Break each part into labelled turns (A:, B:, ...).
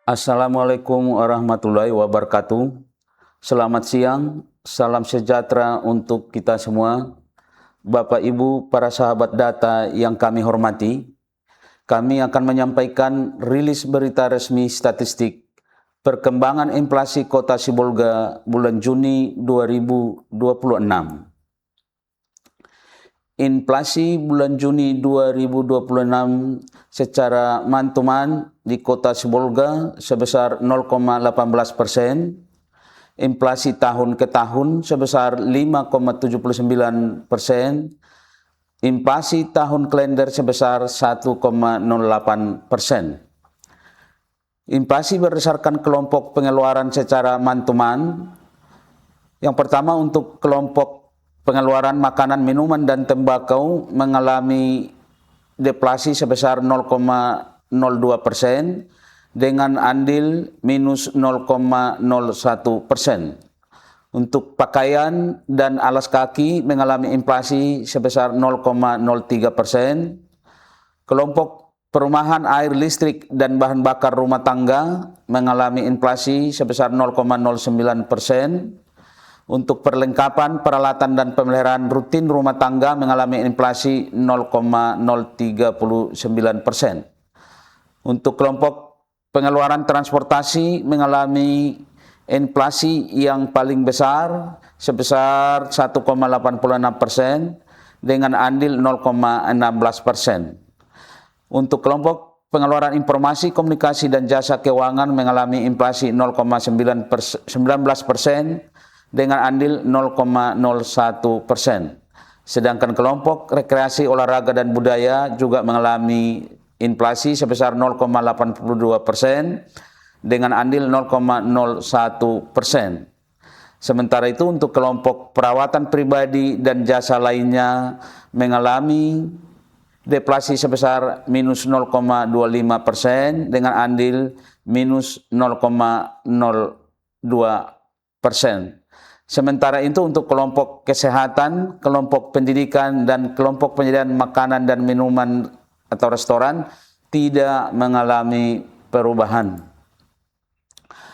A: Assalamualaikum warahmatullahi wabarakatuh. Selamat siang, salam sejahtera untuk kita semua. Bapak Ibu, para sahabat data yang kami hormati, kami akan menyampaikan rilis berita resmi statistik perkembangan inflasi Kota Sibolga bulan Juni 2026. Inflasi bulan Juni 2026 secara mantuman di Kota Sibolga sebesar 0,18%, inflasi tahun ke tahun sebesar 5,79%, inflasi tahun kalender sebesar 1,08%. Inflasi berdasarkan kelompok pengeluaran secara mantuman. Yang pertama untuk kelompok pengeluaran makanan, minuman, dan tembakau mengalami deflasi sebesar 0,02% dengan andil minus 0,01%. Untuk pakaian dan alas kaki mengalami inflasi sebesar 0,03%. Kelompok perumahan, air, listrik, dan bahan bakar rumah tangga mengalami inflasi sebesar 0,09%. Untuk perlengkapan, peralatan, dan pemeliharaan rutin rumah tangga mengalami inflasi 0,039%. Untuk kelompok pengeluaran transportasi mengalami inflasi yang paling besar sebesar 1,86% dengan andil 0,16%. Untuk kelompok pengeluaran informasi, komunikasi, dan jasa keuangan mengalami inflasi 0,19% dengan andil 0,01%. Sedangkan kelompok rekreasi, olahraga, dan budaya juga mengalami inflasi sebesar 0,82% dengan andil 0,01%. Sementara itu untuk kelompok perawatan pribadi dan jasa lainnya mengalami deflasi sebesar minus 0,25% dengan andil minus 0,02%. Sementara itu untuk kelompok kesehatan, kelompok pendidikan, dan kelompok penyediaan makanan dan minuman atau restoran tidak mengalami perubahan.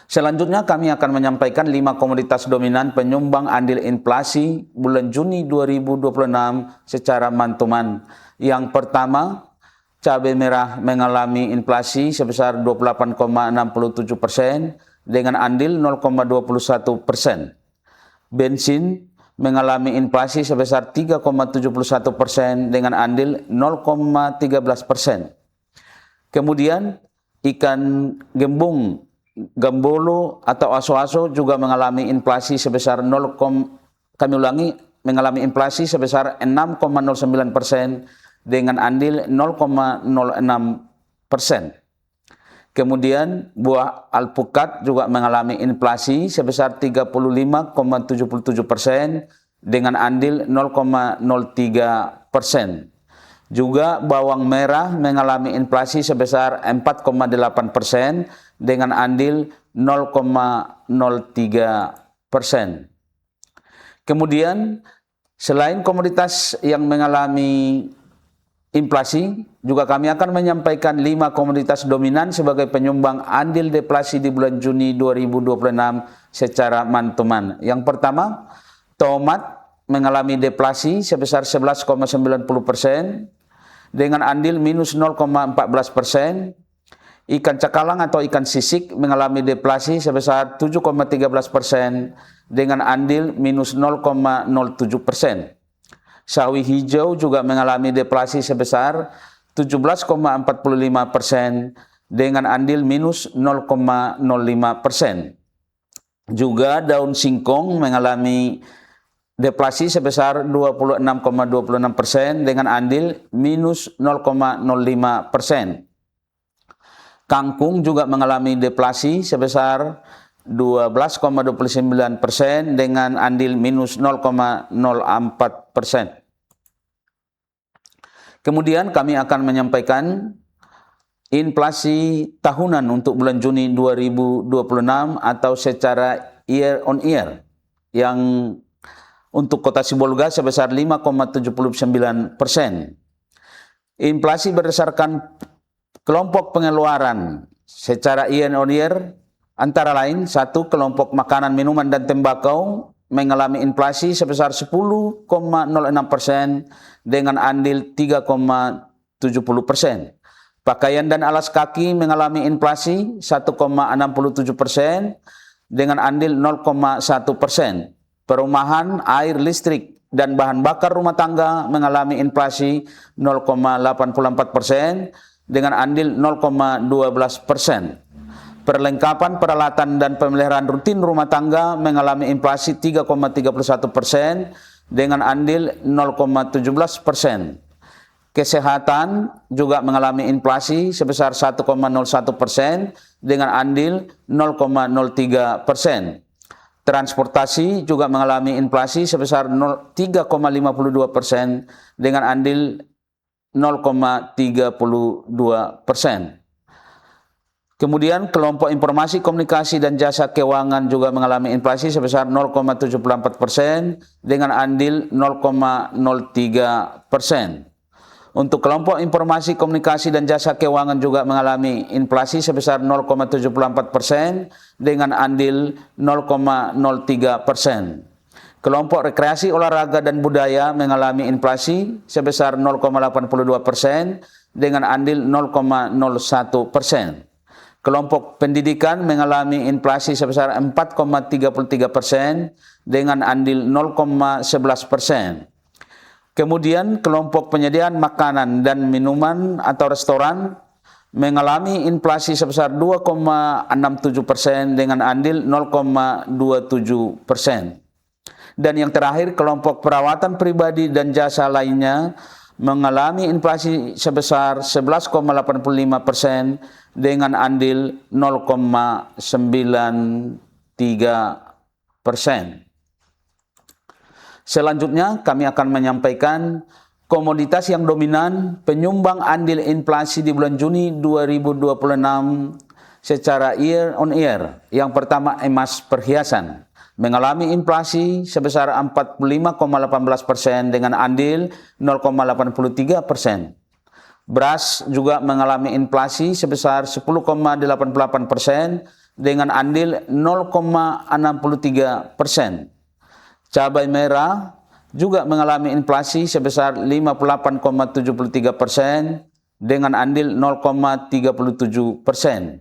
A: Selanjutnya kami akan menyampaikan 5 komoditas dominan penyumbang andil inflasi bulan Juni 2026 secara mantuman. Yang pertama, cabai merah mengalami inflasi sebesar 28,67% dengan andil 0,21%. Bensin mengalami inflasi sebesar 3,71% dengan andil 0,13%. Kemudian ikan gembung, gambolo atau aso-aso juga mengalami inflasi sebesar mengalami inflasi sebesar 6,09% dengan andil 0,06%. Kemudian buah alpukat juga mengalami inflasi sebesar 35,77% dengan andil 0,03%. Juga bawang merah mengalami inflasi sebesar 4,8% dengan andil 0,03%. Kemudian selain komoditas yang mengalami inflasi, juga kami akan menyampaikan 5 komoditas dominan sebagai penyumbang andil deflasi di bulan Juni 2026 secara mantuman. Yang pertama, tomat mengalami deflasi sebesar 11,90% dengan andil minus 0,14%. Ikan cakalang atau ikan sisik mengalami deflasi sebesar 7,13% dengan andil minus 0,07%. Sawi hijau juga mengalami deflasi sebesar 17,45% dengan andil minus 0,05%. Juga daun singkong mengalami deflasi sebesar 26,26% dengan andil minus 0,05%. Kangkung juga mengalami deflasi sebesar 12,29% dengan andil minus 0,04%. Kemudian kami akan menyampaikan inflasi tahunan untuk bulan Juni 2026 atau secara year on year yang untuk Kota Sibolga sebesar 5,79%. Inflasi berdasarkan kelompok pengeluaran secara year on year, antara lain, satu, kelompok makanan, minuman, dan tembakau mengalami inflasi sebesar 10,06% dengan andil 3,70%. Pakaian dan alas kaki mengalami inflasi 1,67% dengan andil 0,1%. Perumahan, air, listrik, dan bahan bakar rumah tangga mengalami inflasi 0,84% dengan andil 0,12%. Perlengkapan, peralatan, dan pemeliharaan rutin rumah tangga mengalami inflasi 3,31% dengan andil 0,17%. Kesehatan juga mengalami inflasi sebesar 1,01% dengan andil 0,03%. Transportasi juga mengalami inflasi sebesar 3,52% dengan andil 0,32%. Kemudian kelompok informasi, komunikasi, dan jasa keuangan juga mengalami inflasi sebesar 0,74% dengan andil 0,03%. Untuk kelompok informasi, komunikasi, dan jasa keuangan juga mengalami inflasi sebesar 0,74% dengan andil 0,03%. Kelompok rekreasi, olahraga, dan budaya mengalami inflasi sebesar 0,82% dengan andil 0,01%. Kelompok pendidikan mengalami inflasi sebesar 4,33% dengan andil 0,11%. Kemudian kelompok penyediaan makanan dan minuman atau restoran mengalami inflasi sebesar 2,67% dengan andil 0,27%. Dan yang terakhir, kelompok perawatan pribadi dan jasa lainnya mengalami inflasi sebesar 11,85% dengan andil 0,93%. Selanjutnya kami akan menyampaikan komoditas yang dominan penyumbang andil inflasi di bulan Juni 2026 secara year on year. Yang pertama, emas perhiasan mengalami inflasi sebesar 45,18% dengan andil 0,83%. Beras juga mengalami inflasi sebesar 10,88% dengan andil 0,63%. Cabai merah juga mengalami inflasi sebesar 58,73% dengan andil 0,37%.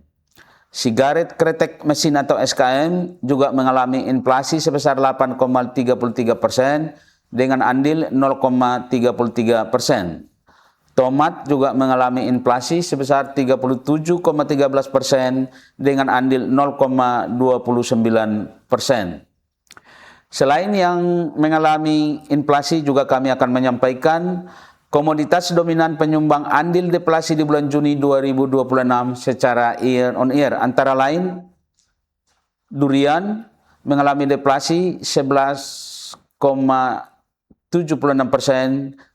A: Sigaret kretek mesin atau SKM juga mengalami inflasi sebesar 8,33% dengan andil 0,33%. Tomat juga mengalami inflasi sebesar 37,13% dengan andil 0,29%. Selain yang mengalami inflasi, juga kami akan menyampaikan komoditas dominan penyumbang andil deflasi di bulan Juni 2026 secara year on year. Antara lain, durian mengalami deflasi 11,76%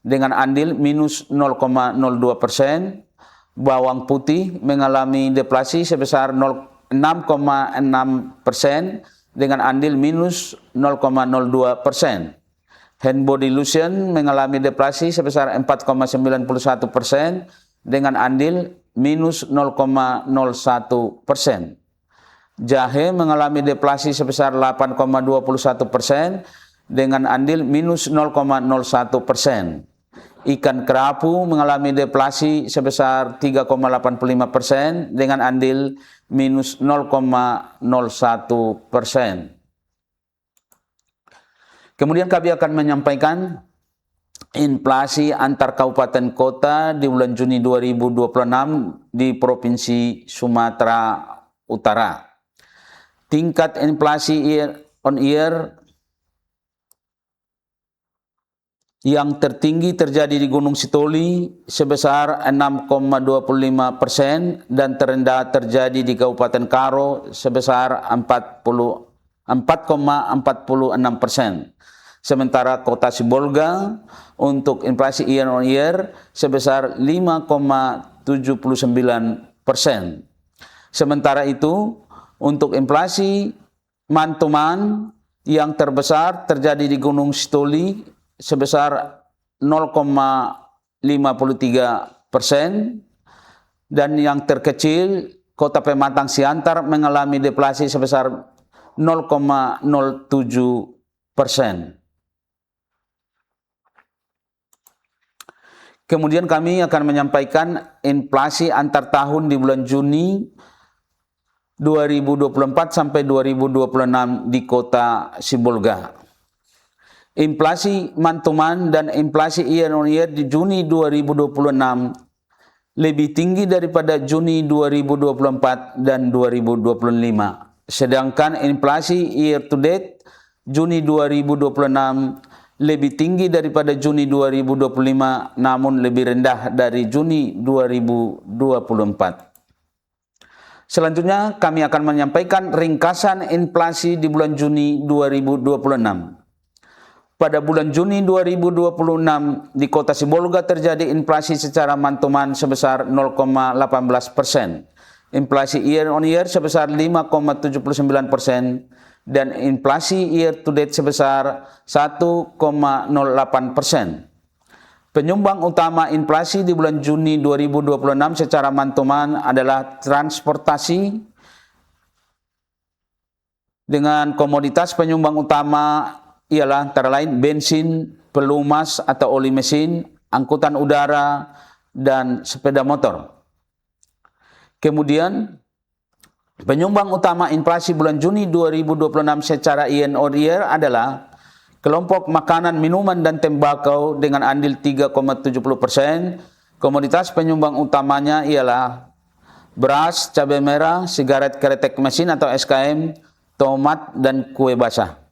A: dengan andil minus 0,02%. Bawang putih mengalami deflasi sebesar 6,6% dengan andil minus 0,02%. Hand body lotion mengalami deflasi sebesar 4,91% dengan andil minus 0,01%. Jahe mengalami deflasi sebesar 8,21% dengan andil minus 0,01%. Ikan kerapu mengalami deflasi sebesar 3,85% dengan andil minus 0,01%. Kemudian kami akan menyampaikan inflasi antar kabupaten kota di bulan Juni 2026 di Provinsi Sumatera Utara. Tingkat inflasi year on year yang tertinggi terjadi di Gunung Sitoli sebesar 6,25% dan terendah terjadi di Kabupaten Karo sebesar 4,46%. Sementara Kota Sibolga untuk inflasi year on year sebesar 5,79%. Sementara itu untuk inflasi month to month yang terbesar terjadi di Gunung Sitoli sebesar 0,53% dan yang terkecil Kota Pematang Siantar mengalami deflasi sebesar 0,07%. Kemudian kami akan menyampaikan inflasi antar tahun di bulan Juni 2024 sampai 2026 di Kota Sibolga. Inflasi month-to-month dan inflasi year-on-year di Juni 2026 lebih tinggi daripada Juni 2024 dan 2025. Sedangkan inflasi year-to-date Juni 2026 lebih tinggi daripada Juni 2025 namun lebih rendah dari Juni 2024. Selanjutnya kami akan menyampaikan ringkasan inflasi di bulan Juni 2026. Pada bulan Juni 2026 di Kota Sibolga terjadi inflasi secara month-to-month sebesar 0,18%. Inflasi year-on-year sebesar 5,79%. Dan inflasi year-to-date sebesar 1,08%. Penyumbang utama inflasi di bulan Juni 2026 secara month-to-month adalah transportasi dengan komoditas penyumbang utama ialah antara lain bensin, pelumas atau oli mesin, angkutan udara, dan sepeda motor. Kemudian penyumbang utama inflasi bulan Juni 2026 secara year-on-year adalah kelompok makanan, minuman, dan tembakau dengan andil 3,70%. Komoditas penyumbang utamanya ialah beras, cabai merah, sigaret kretek mesin atau SKM, tomat, dan kue basah.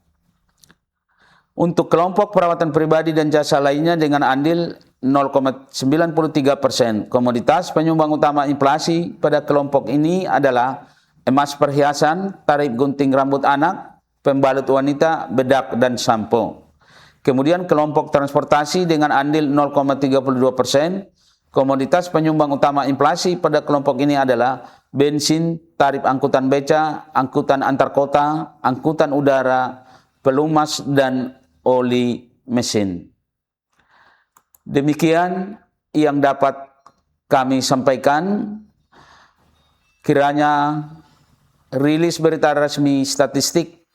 A: Untuk kelompok perawatan pribadi dan jasa lainnya dengan andil 0,93%. Komoditas penyumbang utama inflasi pada kelompok ini adalah emas perhiasan, tarif gunting rambut anak, pembalut wanita, bedak, dan sampo. Kemudian kelompok transportasi dengan andil 0,32%. Komoditas penyumbang utama inflasi pada kelompok ini adalah bensin, tarif angkutan beca, angkutan antar kota, angkutan udara, pelumas, dan oli mesin. Demikian yang dapat kami sampaikan. Kiranya rilis berita resmi statistik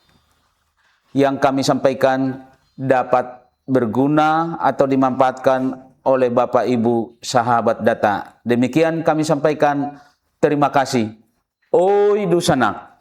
A: yang kami sampaikan dapat berguna atau dimanfaatkan oleh Bapak Ibu sahabat data. Demikian kami sampaikan. Terima kasih. Oi Dusanak.